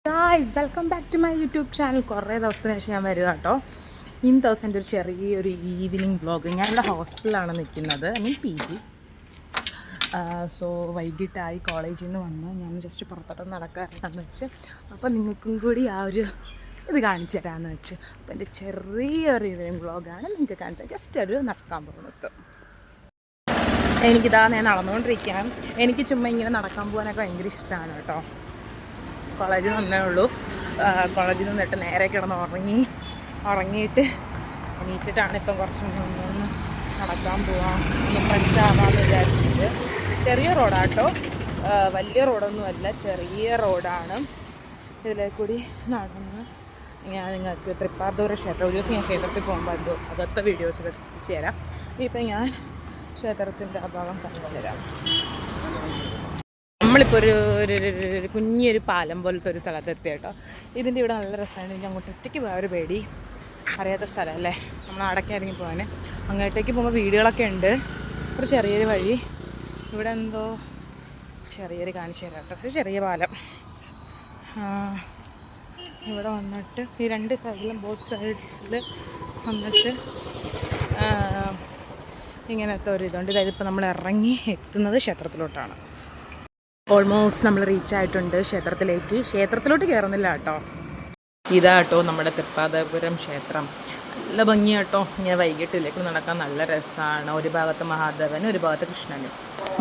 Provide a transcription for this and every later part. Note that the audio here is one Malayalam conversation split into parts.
Guys, welcome back to my YouTube channel. കുറേ ദിവസത്തിന് ശേഷം ഞാൻ വരിക കേട്ടോ. ഇന്ന് ദിവസം എൻ്റെ ഒരു ചെറിയൊരു ഈവനിങ് വ്ളോഗ്. ഞാനിവിടെ ഹോസ്റ്റലിലാണ് നിൽക്കുന്നത്, PG. സോ വൈകിട്ടായി കോളേജിൽ നിന്ന് വന്ന് ഞാൻ ജസ്റ്റ് പുറത്തോട്ട് നടക്കാറുണ്ടെന്ന് വെച്ച്, അപ്പോൾ നിങ്ങൾക്കും കൂടി ആ ഒരു ഇത് കാണിച്ചു തരാമെന്ന് വെച്ച്. അപ്പോൾ എൻ്റെ ചെറിയൊരു ഈവനിങ് വ്ളോഗാണ് നിങ്ങൾക്ക് കാണിച്ചത്. ജസ്റ്റ് ഒരു നടക്കാൻ പോകുന്നത്. ഞാൻ നടന്നുകൊണ്ടിരിക്കുകയാണ്. എനിക്ക് ചുമ്മാ ഇങ്ങനെ നടക്കാൻ പോകാനൊക്കെ ഭയങ്കര ഇഷ്ടമാണ് കേട്ടോ. കോളേജിൽ നിന്നേ ഉള്ളൂ. കോളേജിൽ നിന്നിട്ട് നേരെ കിടന്ന് ഉറങ്ങിയിട്ട് എണീറ്റിട്ടാണ് ഇപ്പം കുറച്ചൊന്ന് നടക്കാൻ പോവാം, ഒന്ന് ഫ്രഷ് ആവാമെന്ന് വിചാരിച്ചിട്ട്. ചെറിയ റോഡാട്ടോ, വലിയ റോഡൊന്നുമല്ല, ചെറിയ റോഡാണ്. ഇതിലേ കൂടി നടന്ന് ഞാൻ നിങ്ങൾക്ക് തൃപ്പാദൂര ക്ഷേത്രം, ഒരു ദിവസം ഞാൻ ക്ഷേത്രത്തിൽ പോകുമ്പോൾ അകത്തെ വീഡിയോസൊക്കെ കാണിച്ചു തരാം. ഇപ്പം ഞാൻ ക്ഷേത്രത്തിൻ്റെ ആ ഭാഗം കാണിച്ചു തരാം. നമ്മളിപ്പോൾ ഒരു കുഞ്ഞൊരു പാലം പോലത്തെ ഒരു സ്ഥലത്തെത്തി കേട്ടോ. ഇതിൻ്റെ ഇവിടെ നല്ല രസമാണ്. എനിക്ക് അങ്ങോട്ട് ഒറ്റയ്ക്ക് പോകാൻ ഒരു പേടി, അറിയാത്ത സ്ഥലമല്ലേ, നമ്മൾ അടക്കി ഇറങ്ങി പോകാൻ. അങ്ങോട്ടേക്ക് പോകുമ്പോൾ വീടുകളൊക്കെ ഉണ്ട്. ഒരു ചെറിയൊരു വഴി, ഇവിടെ എന്തോ ചെറിയൊരു കാണിച്ചു തരാം കേട്ടോ. ഒരു ചെറിയ പാലം. ഇവിടെ വന്നിട്ട് ഈ രണ്ട് സൈഡിലും ബോത്ത് സൈഡ്സിൽ വന്നിട്ട് ഇങ്ങനത്തെ ഒരു ഇതുണ്ട്. അതായത് ഇപ്പോൾ നമ്മൾ ഇറങ്ങി എത്തുന്നത് ക്ഷേത്രത്തിലോട്ടാണ്. ഓൾമോസ്റ്റ് നമ്മൾ റീച്ച് ആയിട്ടുണ്ട് ക്ഷേത്രത്തിലേക്ക്. ക്ഷേത്രത്തിലോട്ട് കയറുന്നില്ല കേട്ടോ. ഇതാട്ടോ നമ്മുടെ തൃപ്പാദപുരം ക്ഷേത്രം. നല്ല ഭംഗിയാട്ടോ. ഇങ്ങനെ വൈകിട്ടിലേക്ക് നടക്കാൻ നല്ല രസമാണ്. ഒരു ഭാഗത്ത് മഹാദേവനും ഒരു ഭാഗത്ത് കൃഷ്ണനും.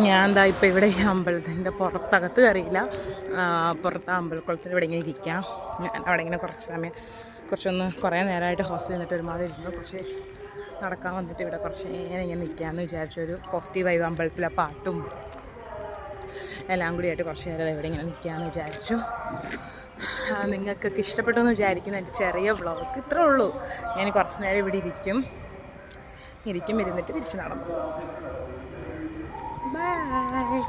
ഞാൻ എന്താ ഇപ്പോൾ ഇവിടെ ഈ അമ്പലത്തിൻ്റെ പുറത്തകത്ത് കയറിയില്ല, പുറത്ത് അമ്പലക്കുളത്തിൽ ഇവിടെ ഇങ്ങനെ ഇരിക്കാം. ഞാൻ അവിടെ ഇങ്ങനെ കുറേ നേരമായിട്ട് ഹോസ്റ്റലിൽ നിന്നിട്ട് ഒരുമാതിരി ഇരുന്നു. കുറച്ച് നടക്കാൻ വന്നിട്ട് ഇവിടെ കുറച്ച് നേരം ഇങ്ങനെ നിൽക്കാമെന്ന് വിചാരിച്ചൊരു പോസിറ്റീവ് വൈബ്. അമ്പലത്തിലെ പാട്ടും എല്ലാം കൂടിയായിട്ട് കുറച്ച് നേരം ഇവിടെ ഇങ്ങനെ നിൽക്കാമെന്ന് വിചാരിച്ചു. നിങ്ങൾക്കൊക്കെ ഇഷ്ടപ്പെട്ടു എന്ന് വിചാരിക്കുന്ന എൻ്റെ ചെറിയ വ്ളോഗ് ഇത്രേ ഉള്ളൂ. ഞാൻ കുറച്ച് നേരം ഇവിടെ ഇരുന്നിട്ട് തിരിച്ച് നടന്നു. ബൈ.